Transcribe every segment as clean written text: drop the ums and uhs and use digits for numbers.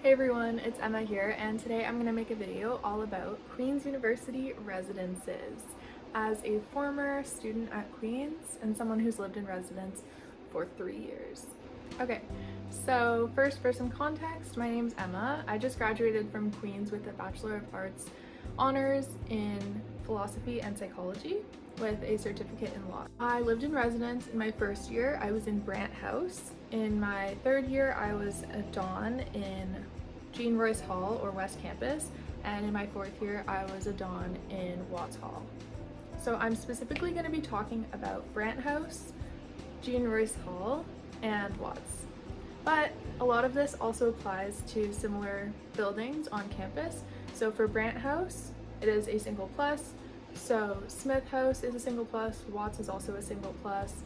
Hey everyone, it's Emma here, and today I'm going to make a video all about Queen's University residences. As a former student at Queen's and someone who's lived in residence for 3 years. Okay, so first for some context, my name's Emma. I just graduated from Queen's with a Bachelor of Arts honors in philosophy and psychology with a certificate in law. I lived in residence in my first year. I was in Brant House. In my third year, I was a Don in Jean Royce Hall or West Campus, and in my fourth year, I was a Don in Watts Hall. So I'm specifically going to be talking about Brant House, Jean Royce Hall, and Watts. But a lot of this also applies to similar buildings on campus. So for Brant House, it is a single plus. So Smith House is a single plus, Watts is also a single plus,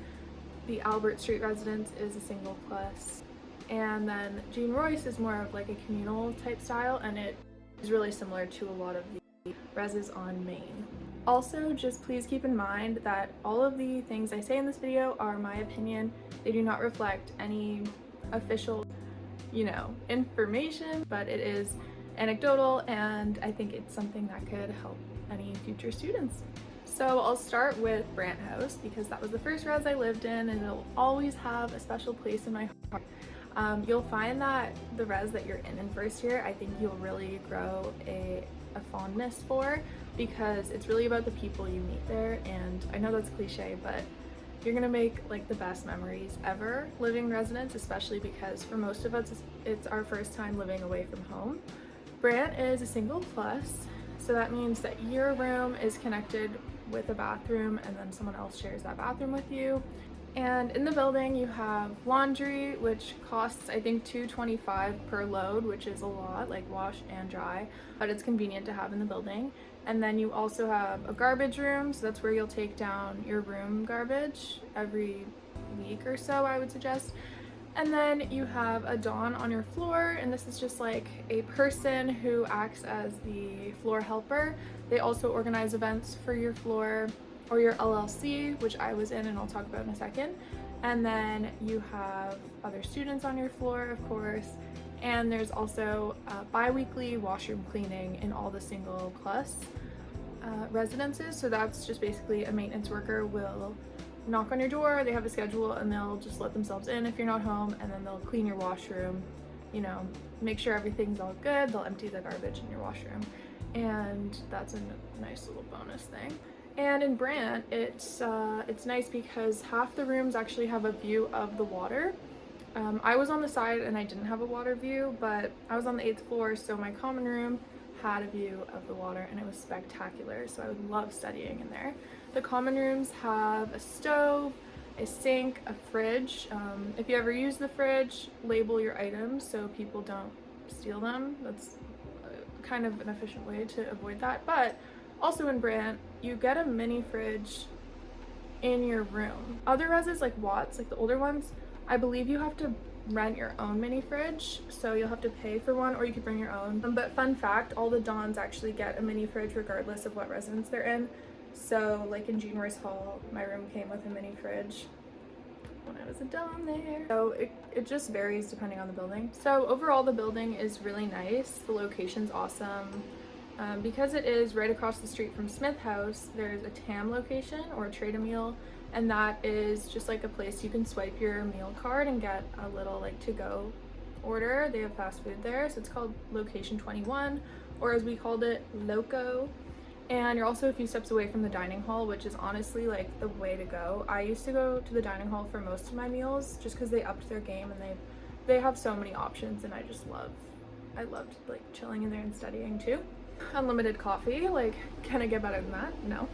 the Albert Street residence is a single plus, and then Jean Royce is more of like a communal type style, and it is really similar to a lot of the reses on Main. Also, just please keep in mind that all of the things I say in this video are my opinion. They do not reflect any official, information, but it is anecdotal, and I think it's something that could help any future students. So I'll start with Brant House because that was the first res I lived in, and it'll always have a special place in my heart. You'll find that the res that you're in first year, I think you'll really grow a fondness for, because it's really about the people you meet there. And I know that's cliche, but you're gonna make like the best memories ever living residence, especially because for most of us it's our first time living away from home. Brant is a single plus, so that means that your room is connected with a bathroom and then someone else shares that bathroom with you. And in the building you have laundry, which costs I think $2.25 per load, which is a lot, like wash and dry, but it's convenient to have in the building. And then you also have a garbage room, so that's where you'll take down your room garbage every week or so, I would suggest. And then you have a Don on your floor, and this is just like a person who acts as the floor helper. They also organize events for your floor or your LLC, which I was in and I'll talk about in a second. And then you have other students on your floor, of course. And there's also bi-weekly washroom cleaning in all the single plus residences. So that's just basically a maintenance worker will knock on your door, they have a schedule, and they'll just let themselves in if you're not home, and then they'll clean your washroom, make sure everything's all good. They'll empty the garbage in your washroom, and that's a nice little bonus thing. And in Brant, it's nice because half the rooms actually have a view of the water. I was on the side and I didn't have a water view, but I was on the 8th floor, so my common room had a view of the water and it was spectacular, so I would love studying in there. The common rooms have a stove, a sink, a fridge. If you ever use the fridge, label your items so people don't steal them. That's kind of an efficient way to avoid that. But also in Brant, you get a mini fridge in your room. Other reses like Watts, like the older ones, I believe you have to rent your own mini fridge, so you'll have to pay for one, or you could bring your own. But fun fact, all the Dons actually get a mini fridge regardless of what residence they're in. So like in Jean Royce Hall, my room came with a mini fridge when I was a Don there. So it just varies depending on the building. So overall the building is really nice. The location's awesome. Because it is right across the street from Smith House, there's a TAM location, or a Trade a Meal, and that is just like a place you can swipe your meal card and get a little like to-go order. They have fast food there, so it's called Location 21, or as we called it, Loco. And you're also a few steps away from the dining hall, which is honestly like the way to go. I used to go to the dining hall for most of my meals just because they upped their game, and they have so many options, and I loved like chilling in there and studying too. Unlimited coffee, like can I get better than that? No.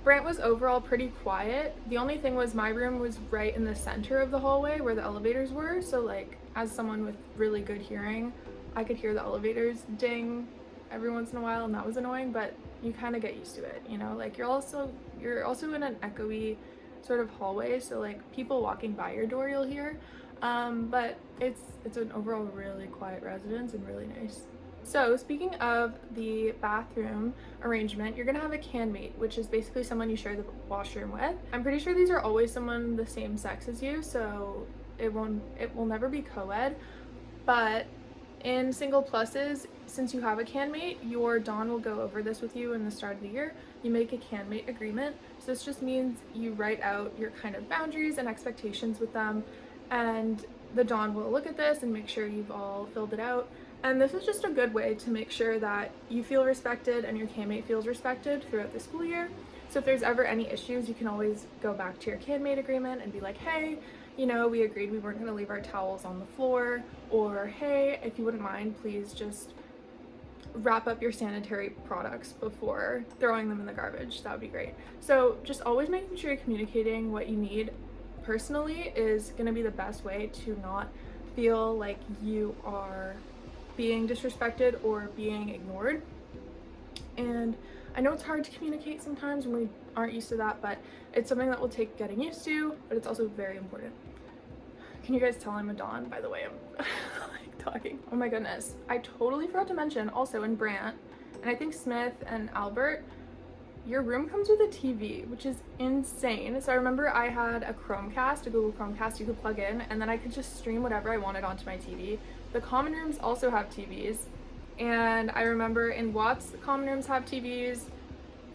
Brant was overall pretty quiet. The only thing was my room was right in the center of the hallway where the elevators were, so like as someone with really good hearing, I could hear the elevators ding every once in a while, and that was annoying, but you kind of get used to it, like you're also in an echoey sort of hallway, so like people walking by your door you'll hear, but it's an overall really quiet residence and really nice. So speaking of the bathroom arrangement, you're gonna have a canmate, which is basically someone you share the washroom with. I'm pretty sure these are always someone the same sex as you, so it will never be co-ed, but In single pluses, since you have a CanMate, your Don will go over this with you in the start of the year. You make a CanMate agreement. So this just means you write out your kind of boundaries and expectations with them, and the Don will look at this and make sure you've all filled it out. And this is just a good way to make sure that you feel respected and your CanMate feels respected throughout the school year. So if there's ever any issues, you can always go back to your CanMate agreement and be like, hey, you know, we agreed we weren't going to leave our towels on the floor, or hey, if you wouldn't mind, please just wrap up your sanitary products before throwing them in the garbage. That would be great. So just always making sure you're communicating what you need personally is going to be the best way to not feel like you are being disrespected or being ignored. And I know it's hard to communicate sometimes when we aren't used to that, but it's something that will take getting used to, but it's also very important. Can you guys tell I'm a Don, by the way? I'm like talking. Oh my goodness. I totally forgot to mention also in Brant, and I think Smith and Albert, your room comes with a TV, which is insane. So I remember I had a Chromecast, a Google Chromecast you could plug in, and then I could just stream whatever I wanted onto my TV. The common rooms also have TVs. And I remember in Watts, the common rooms have TVs,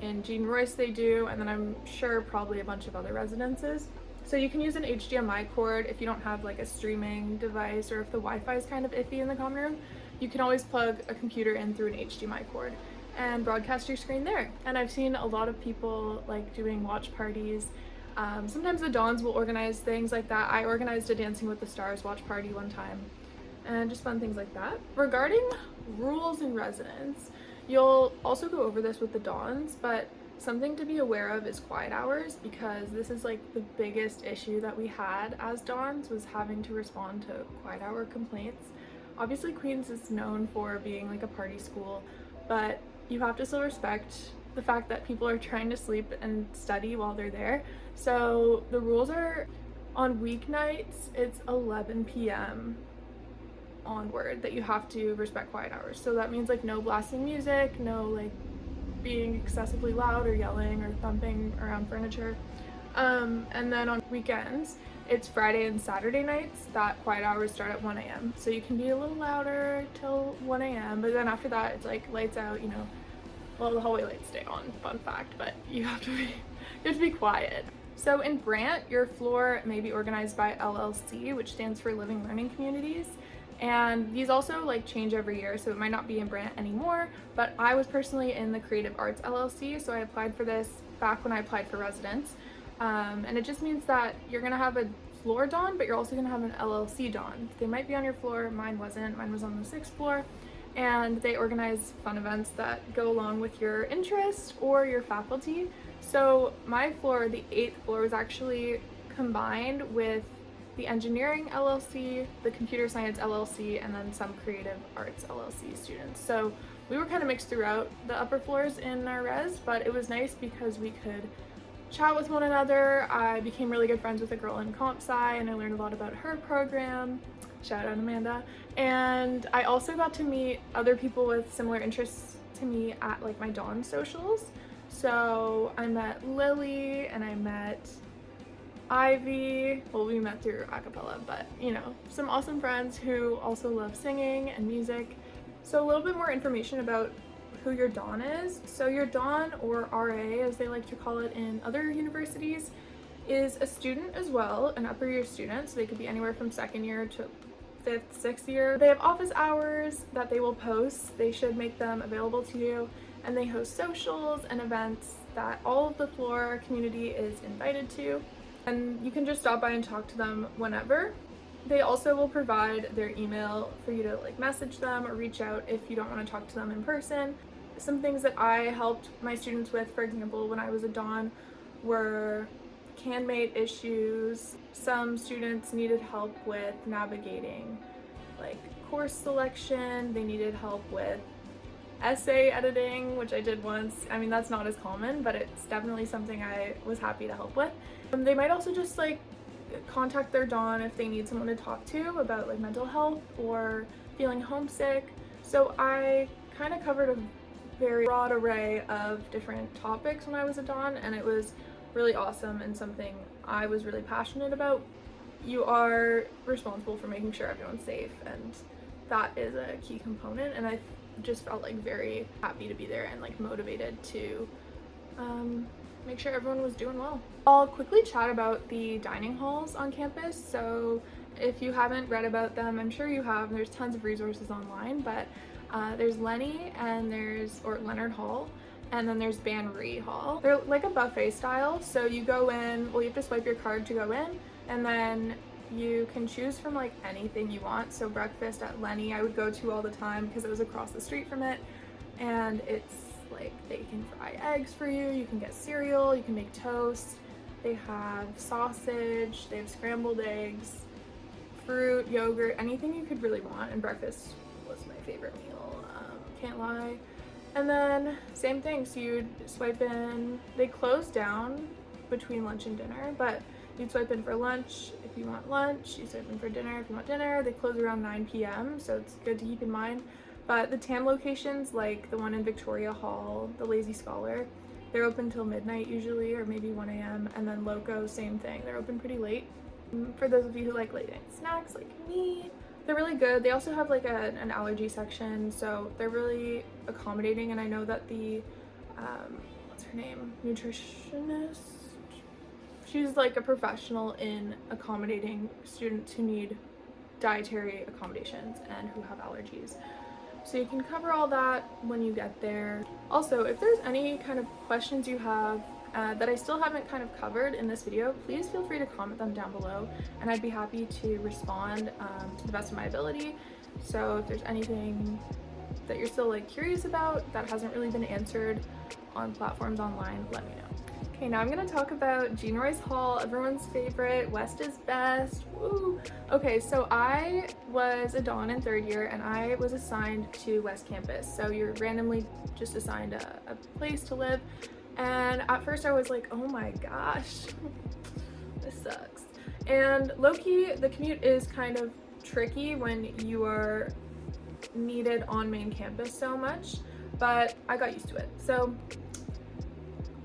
in Jean Royce they do, and then I'm sure probably a bunch of other residences. So you can use an HDMI cord if you don't have like a streaming device, or if the Wi-Fi is kind of iffy in the common room, you can always plug a computer in through an HDMI cord and broadcast your screen there. And I've seen a lot of people like doing watch parties. Sometimes the Dons will organize things like that. I organized a Dancing with the Stars watch party one time, and just fun things like that. Regarding rules in residence, you'll also go over this with the Dons, but something to be aware of is quiet hours, because this is like the biggest issue that we had as Dons, was having to respond to quiet hour complaints. Obviously Queens is known for being like a party school, but you have to still respect the fact that people are trying to sleep and study while they're there. So the rules are, on weeknights it's 11 p.m. onward that you have to respect quiet hours. So that means like no blasting music, no like being excessively loud or yelling or thumping around furniture. And then on weekends, it's Friday and Saturday nights that quiet hours start at 1 a.m. So you can be a little louder till 1 a.m. But then after that, it's like lights out, you know. Well, the hallway lights stay on, fun fact, but you have to be quiet. So in Brant, your floor may be organized by LLC, which stands for Living Learning Communities. And these also like change every year, so it might not be in Brant anymore, but I was personally in the Creative Arts LLC, so I applied for this back when I applied for residence. And it just means that you're gonna have a floor Don, but you're also gonna have an LLC Don. They might be on your floor, mine wasn't, mine was on the 6th floor, and they organize fun events that go along with your interest or your faculty. So my floor, the 8th floor, was actually combined with the Engineering LLC, the Computer Science LLC, and then some Creative Arts LLC students. So we were kind of mixed throughout the upper floors in our res, but it was nice because we could chat with one another. I became really good friends with a girl in Comp Sci, and I learned a lot about her program. Shout out Amanda. And I also got to meet other people with similar interests to me at like my Dawn socials. So I met Lily and I met Ivy. Well, we met through acapella, but you know, some awesome friends who also love singing and music. So a little bit more information about who your Don is. So your Don, or RA as they like to call it in other universities, is a student as well, an upper year student. So they could be anywhere from 2nd year to 5th, 6th year. They have office hours that they will post. They should make them available to you. And they host socials and events that all of the floor community is invited to. And you can just stop by and talk to them whenever. They also will provide their email for you to like message them or reach out if you don't want to talk to them in person. Some things that I helped my students with, for example, when I was a Don, were CanMate issues. Some students needed help with navigating like course selection. They needed help with essay editing, which I did once. I mean, that's not as common, but it's definitely something I was happy to help with. They might also just like contact their Don if they need someone to talk to about like mental health or feeling homesick. So I kind of covered a very broad array of different topics when I was a Don, and it was really awesome and something I was really passionate about. You are responsible for making sure everyone's safe, and that is a key component, and I just felt like very happy to be there and like motivated to make sure everyone was doing well. I'll quickly chat about the dining halls on campus. So if you haven't read about them, I'm sure you have, there's tons of resources online, but there's Lenny and or Leonard Hall, and then there's Bannery Hall. They're like a buffet style, so you go in, well, you have to swipe your card to go in, and then you can choose from like anything you want. So breakfast at Lenny I would go to all the time because it was across the street from it, and it's like they can fry eggs for you, you can get cereal, you can make toast, they have sausage, they have scrambled eggs, fruit, yogurt, anything you could really want, and breakfast was my favorite meal, can't lie. And then same thing, so you'd swipe in, they close down between lunch and dinner, but you'd swipe in for lunch if you want lunch, you swipe in for dinner if you want dinner. They close around 9 p.m, so it's good to keep in mind. But the TAM locations, like the one in Victoria Hall, the Lazy Scholar, they're open till midnight usually, or maybe 1 a.m. And then Loco, same thing, they're open pretty late. For those of you who like late night snacks like me, they're really good. They also have like an allergy section, so they're really accommodating. And I know that the, what's her name, nutritionist, she's like a professional in accommodating students who need dietary accommodations and who have allergies. So you can cover all that when you get there. Also, if there's any kind of questions you have that I still haven't kind of covered in this video, please feel free to comment them down below, and I'd be happy to respond to the best of my ability. So if there's anything that you're still like curious about that hasn't really been answered on platforms online, let me know. Okay, now I'm gonna talk about Jean Royce Hall, everyone's favorite, West is best, woo! Okay, so I was a Dawn in 3rd year, and I was assigned to West Campus. So you're randomly just assigned a place to live. And at first I was like, oh my gosh, this sucks. And low-key, the commute is kind of tricky when you are needed on main campus so much, but I got used to it. So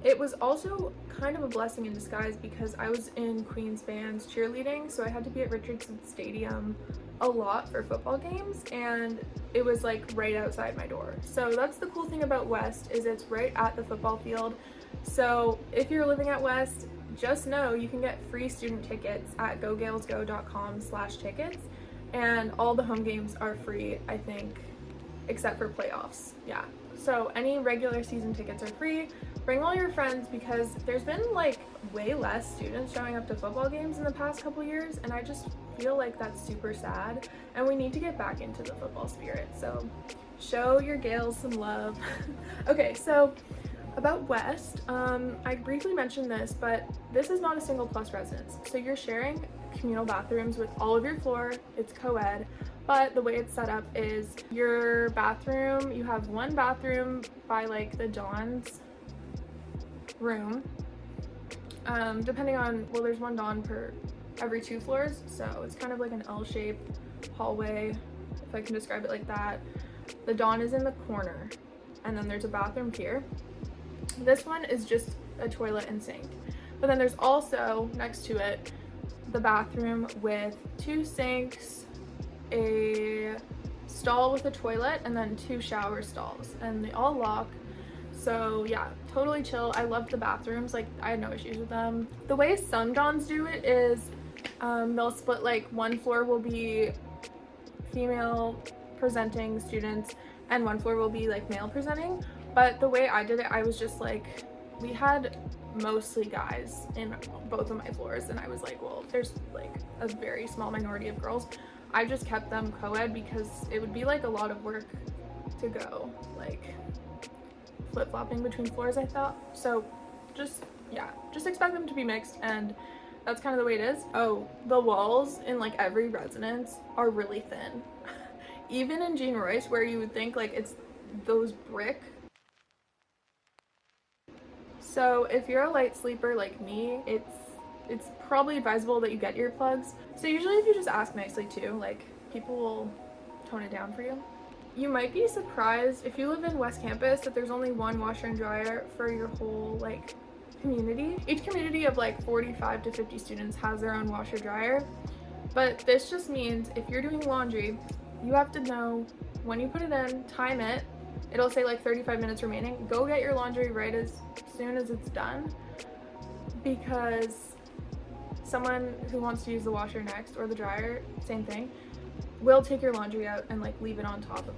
it was also kind of a blessing in disguise because I was in Queen's Band's cheerleading, so I had to be at Richardson Stadium a lot for football games, and it was like right outside my door. So that's the cool thing about West, is it's right at the football field. So if you're living at West, just know you can get free student tickets at gogalesgo.com/tickets, and all the home games are free, I think, except for playoffs. Yeah, so any regular season tickets are free. Bring all your friends, because there's been like way less students showing up to football games in the past couple years, and I just feel like that's super sad, and we need to get back into the football spirit. So show your Gales some love. Okay, so about West, I briefly mentioned this, but this is not a single plus residence. So you're sharing communal bathrooms with all of your floor. It's co-ed, but the way it's set up is your bathroom, you have one bathroom by like the Dawn's room, depending on, well, there's one Dawn per every 2 floors, so it's kind of like an L-shaped hallway, if I can describe it like that. The Dawn is in the corner, and then there's a bathroom here. This one is just a toilet and sink, but then there's also next to it the bathroom with 2 sinks, a stall with a toilet, and then 2 shower stalls, and they all lock. So yeah, totally chill. I loved the bathrooms, like I had no issues with them. The way some Dawns do it is they'll split, like one floor will be female presenting students and one floor will be like male presenting. But the way I did it, I was just like, we had mostly guys in both of my floors, and I was like, well, there's like a very small minority of girls. I just kept them co-ed because it would be like a lot of work to go like flip-flopping between floors, I thought. So just, yeah, just expect them to be mixed, and that's kind of the way it is. Oh, the walls in like every residence are really thin. Even in Jean Royce, where you would think like it's those brick. So if you're a light sleeper like me, it's probably advisable that you get earplugs. So usually if you just ask nicely too, like people will tone it down for you. You might be surprised if you live in West Campus that there's only one washer and dryer for your whole like community. Each community of like 45 to 50 students has their own washer dryer, but this just means if you're doing laundry, you have to know when you put it in, time it. It'll say like 35 minutes remaining. Go get your laundry right as soon as it's done, because someone who wants to use the washer next, or the dryer, same thing, will take your laundry out and like leave it on top of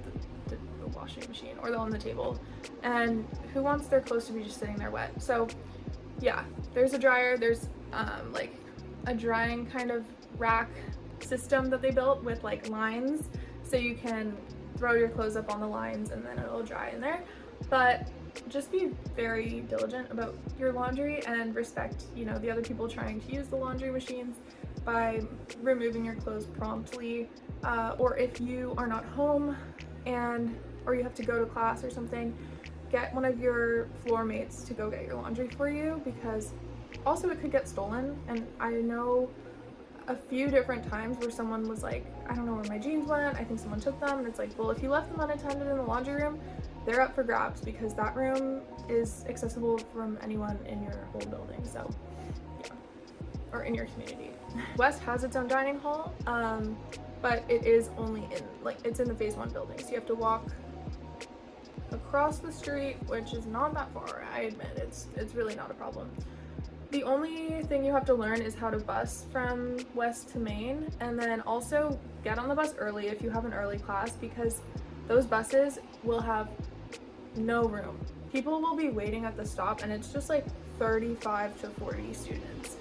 the washing machine or on the table. And who wants their clothes to be just sitting there wet? So yeah, there's a dryer, there's like a drying kind of rack system that they built with like lines, so you can throw your clothes up on the lines and then it'll dry in there. But just be very diligent about your laundry and respect, you know, the other people trying to use the laundry machines by removing your clothes promptly, or if you are not home or you have to go to class or something, get one of your floor mates to go get your laundry for you, because also it could get stolen. And I know a few different times where someone was like, I don't know where my jeans went, I think someone took them, and it's like, well, if you left them unattended in the laundry room, they're up for grabs, because that room is accessible from anyone in your whole building. So yeah, or in your community. West has its own dining hall, but it is only it's in the phase 1 building, so you have to walk across the street, which is not that far. I admit it's really not a problem. The only thing you have to learn is how to bus from West to Main, and then also get on the bus early if you have an early class, because those buses will have no room. People will be waiting at the stop and it's just like 35 to 40 students,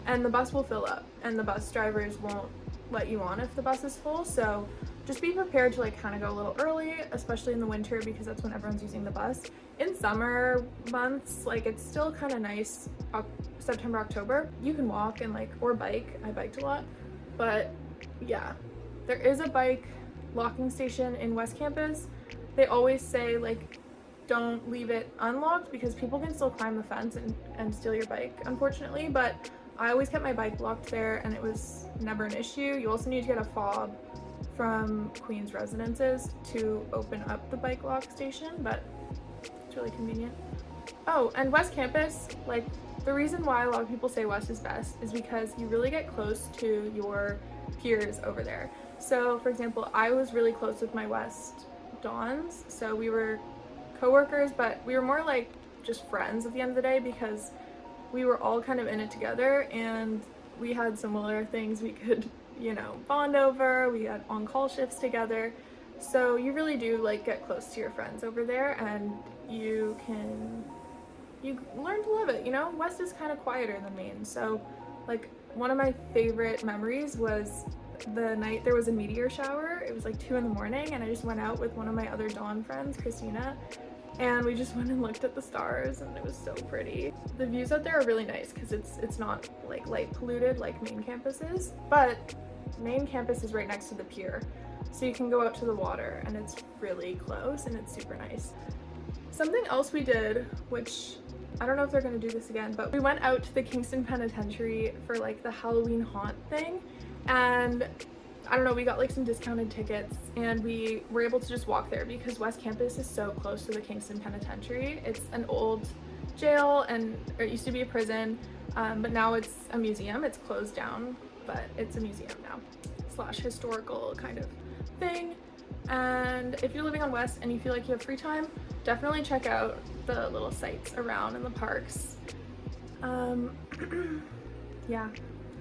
and the bus will fill up and the bus drivers won't let you on if the bus is full. So just be prepared to like kind of go a little early, especially in the winter, because that's when everyone's using the bus. In summer months, like it's still kind of nice. September, October, you can walk and or bike. I biked a lot, but yeah, there is a bike locking station in West Campus. They always say don't leave it unlocked, because people can still climb the fence and steal your bike, unfortunately. But I always kept my bike locked there and it was never an issue. You also need to get a fob from Queens Residences to open up the bike lock station, but it's really convenient. Oh, and West Campus, the reason why a lot of people say West is best is because you really get close to your peers over there. So for example, I was really close with my West Dons, so we were co-workers, but we were more like just friends at the end of the day, because we were all kind of in it together and we had similar things we could, bond over. We had on-call shifts together. So you really do get close to your friends over there, and you learn to love it, West is kind of quieter than Main. So one of my favorite memories was the night there was a meteor shower. It was 2 in the morning and I just went out with one of my other Dawn friends, Christina, and we just went and looked at the stars, and it was so pretty. The views out there are really nice because it's not light polluted like Main campus is, but Main campus is right next to the pier, so you can go out to the water and it's really close and it's super nice. Something else we did, which I don't know if they're going to do this again, but we went out to the Kingston Penitentiary for the Halloween haunt thing, and I don't know, we got some discounted tickets and we were able to just walk there because West Campus is so close to the Kingston Penitentiary. It's an old jail, and it used to be a prison, but now it's a museum. It's closed down, but it's a museum now / historical kind of thing. And if you're living on West and you feel like you have free time, definitely check out the little sites around in the parks. Yeah,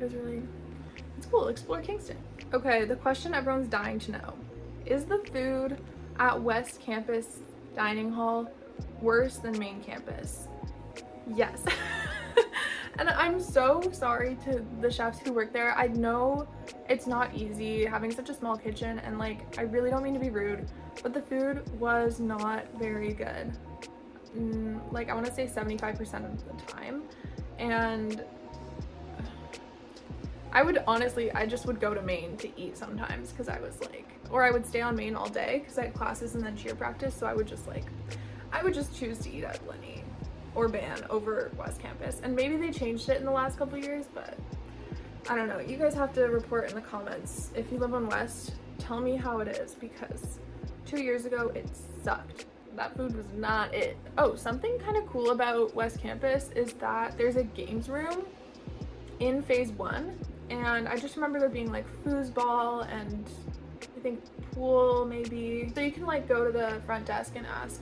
it's cool. Explore Kingston. Okay, the question everyone's dying to know: is the food at West Campus dining hall worse than Main campus? Yes. And I'm so sorry to the chefs who work there. I know it's not easy having such a small kitchen, and I really don't mean to be rude, but the food was not very good. I want to say 75% of the time. And I just would go to Main to eat sometimes, because I was or I would stay on Main all day because I had classes and then cheer practice, so I would just choose to eat at Lenny or Ban over West Campus. And maybe they changed it in the last couple years, but I don't know. You guys have to report in the comments if you live on West. Tell me how it is, because 2 years ago it sucked. That food was not it. Oh, something kind of cool about West Campus is that there's a games room in phase 1, and I just remember there being foosball and I think school maybe. So you can like go to the front desk and ask,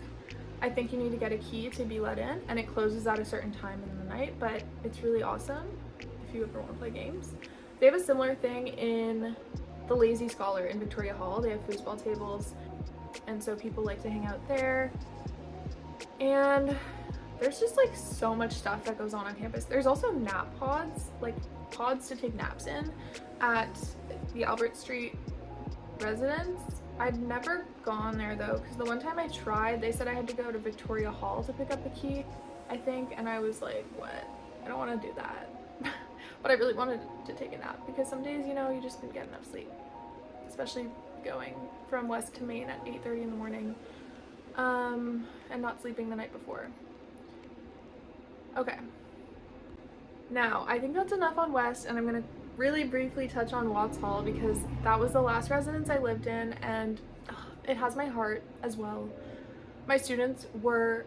I think you need to get a key to be let in, and it closes at a certain time in the night, but it's really awesome if you ever want to play games. They have a similar thing in the Lazy Scholar in Victoria Hall. They have foosball tables, and so people like to hang out there. And there's just like so much stuff that goes on campus. There's also nap pods, like pods to take naps in at the Albert Street residence. I'd never gone there though, because the one time I tried, they said I had to go to Victoria Hall to pick up a key, I think, and I was like, what? I don't want to do that. But I really wanted to take a nap, because some days, you know, you just didn't get enough sleep, especially going from West to Main at 8:30 in the morning, and not sleeping the night before. Okay. Now, I think that's enough on West, and I'm going to really briefly touch on Watts Hall, because that was the last residence I lived in, and it has my heart as well. My students were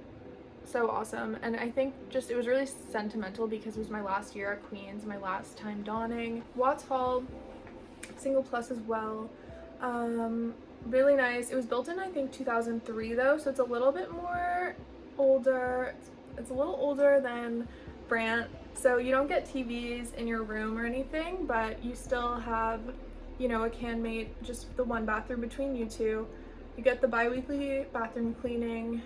so awesome, and I think just it was really sentimental because it was my last year at Queen's, my last time donning. Watts Hall, single plus as well. Really nice. It was built in, I think, 2003 though, so it's a little bit more older. It's a little older than Brant, so you don't get TVs in your room or anything, but you still have, you know, a CanMate, just the one bathroom between you two. You get the bi-weekly bathroom cleaning.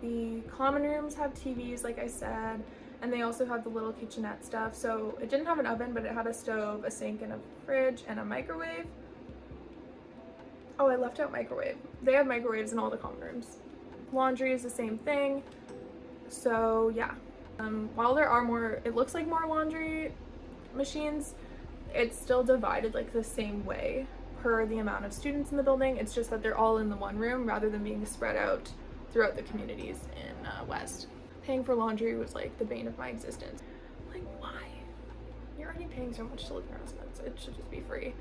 The common rooms have TVs, like I said, and they also have the little kitchenette stuff. So it didn't have an oven, but it had a stove, a sink, and a fridge, and a microwave. Oh, I left out microwave. They have microwaves in all the common rooms. Laundry is the same thing. So yeah, while there are more, it looks like more laundry machines, it's still divided like the same way per the amount of students in the building. It's just that they're all in the one room rather than being spread out throughout the communities in West. Paying for laundry was like the bane of my existence. Like, why? You're already paying so much to live in a residence. It should just be free.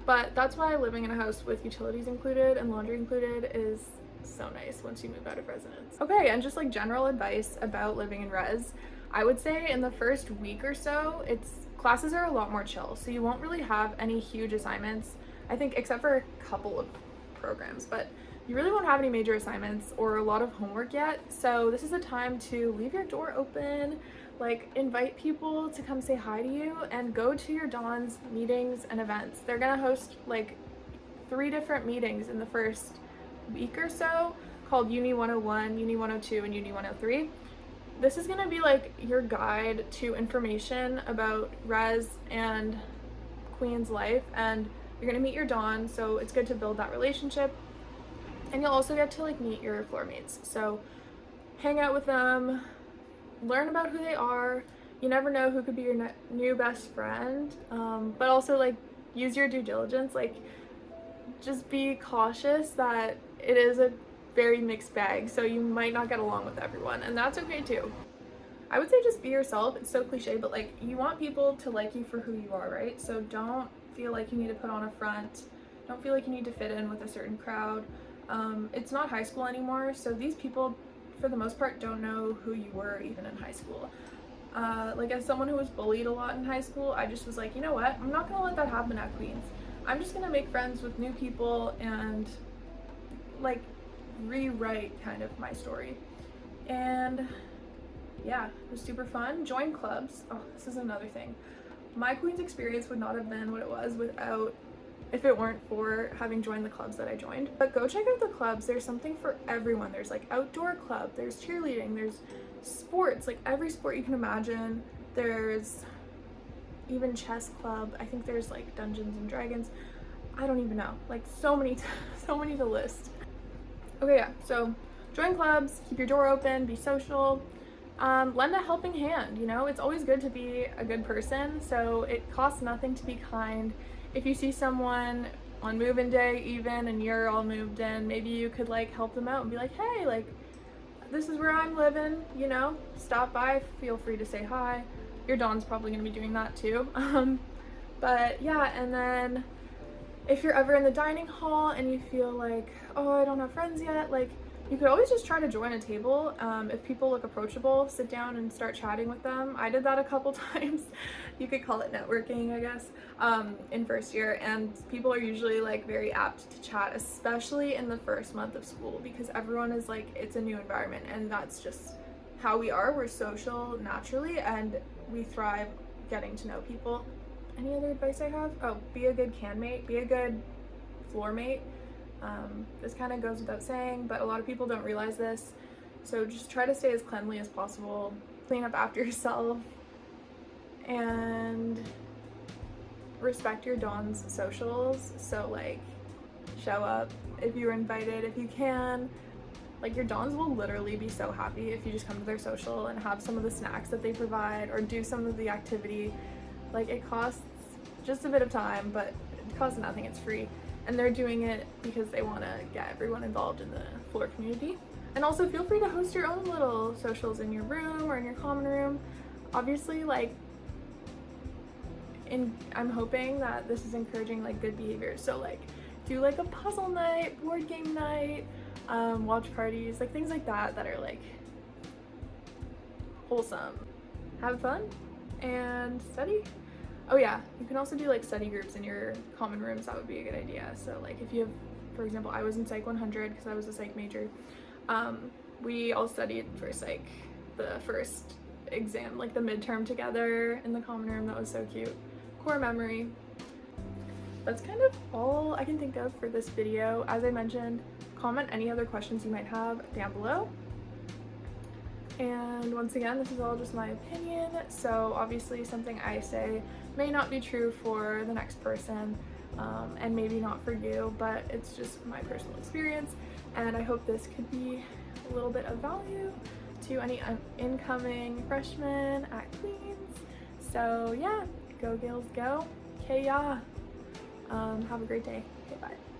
But that's why living in a house with utilities included and laundry included is so nice once you move out of residence. Okay, and just like general advice about living in res, I would say in the first week or so, classes are a lot more chill, so you won't really have any huge assignments, I think, except for a couple of programs, but you really won't have any major assignments or a lot of homework yet. So this is a time to leave your door open, like invite people to come say hi to you, and go to your Dawn's meetings and events. They're gonna host like 3 different meetings in the first week or so called Uni 101, Uni 102, and Uni 103. This is gonna be like your guide to information about res and Queen's life, and you're gonna meet your Dawn, so it's good to build that relationship. And you'll also get to like meet your floor mates, so hang out with them, learn about who they are. You never know who could be your new best friend, but also like use your due diligence. Like, just be cautious that it is a very mixed bag, so you might not get along with everyone, and that's okay too. I would say just be yourself. It's so cliche, but like, you want people to like you for who you are, right? So don't feel like you need to put on a front. Don't feel like you need to fit in with a certain crowd. It's not high school anymore, so these people for the most part don't know who you were even in high school. Like, as someone who was bullied a lot in high school, I just was like, you know what, I'm not gonna let that happen at Queen's. I'm just gonna make friends with new people and like rewrite kind of my story. And yeah, it was super fun. Join clubs. Oh, this is another thing. My Queen's experience would not have been what it was if it weren't for having joined the clubs that I joined. But go check out the clubs. There's something for everyone. There's like outdoor club, there's cheerleading, there's sports, like every sport you can imagine. There's even chess club. I think there's like Dungeons and Dragons. I don't even know. Like, so many to list. Okay, yeah, so join clubs, keep your door open, be social. Lend a helping hand, you know? It's always good to be a good person, so it costs nothing to be kind. If you see someone on move-in day even and you're all moved in, maybe you could like help them out and be like, hey, like, this is where I'm living, you know? Stop by, feel free to say hi. Your Dawn's probably gonna be doing that too. But yeah, and then if you're ever in the dining hall and you feel like, oh, I don't have friends yet, like, You could always just try to join a table. If people look approachable, sit down and start chatting with them. I did that a couple times. You could call it networking, I guess, in first year. And people are usually like very apt to chat, especially in the first month of school, because everyone is like, it's a new environment, and that's just how we are. We're social naturally, and we thrive getting to know people. Any other advice I have? Oh, be a good can mate, be a good floor mate. This kind of goes without saying, but a lot of people don't realize this. So just try to stay as cleanly as possible, clean up after yourself, and respect your Don's socials. So like, show up if you're invited, if you can. Like, your Dons will literally be so happy if you just come to their social and have some of the snacks that they provide or do some of the activity. Like, it costs just a bit of time, but it costs nothing, it's free. And they're doing it because they want to get everyone involved in the floor community. And also feel free to host your own little socials in your room or in your common room. Obviously, like, I'm hoping that this is encouraging like good behavior. So like, do like a puzzle night, board game night, watch parties, like things like that that are like wholesome. Have fun and study. Oh yeah, you can also do like study groups in your common rooms. That would be a good idea. So like, if you have, for example, I was in Psych 100 because I was a psych major. We all studied for psych the first exam, like the midterm together in the common room. That was so cute. Core memory. That's kind of all I can think of for this video. As I mentioned, comment any other questions you might have down below. And once again, this is all just my opinion, so obviously something I say may not be true for the next person, and maybe not for you, but it's just my personal experience, and I hope this could be a little bit of value to any incoming freshmen at Queens. So yeah, go Gales go. Okay, yeah. Have a great day. Okay, bye.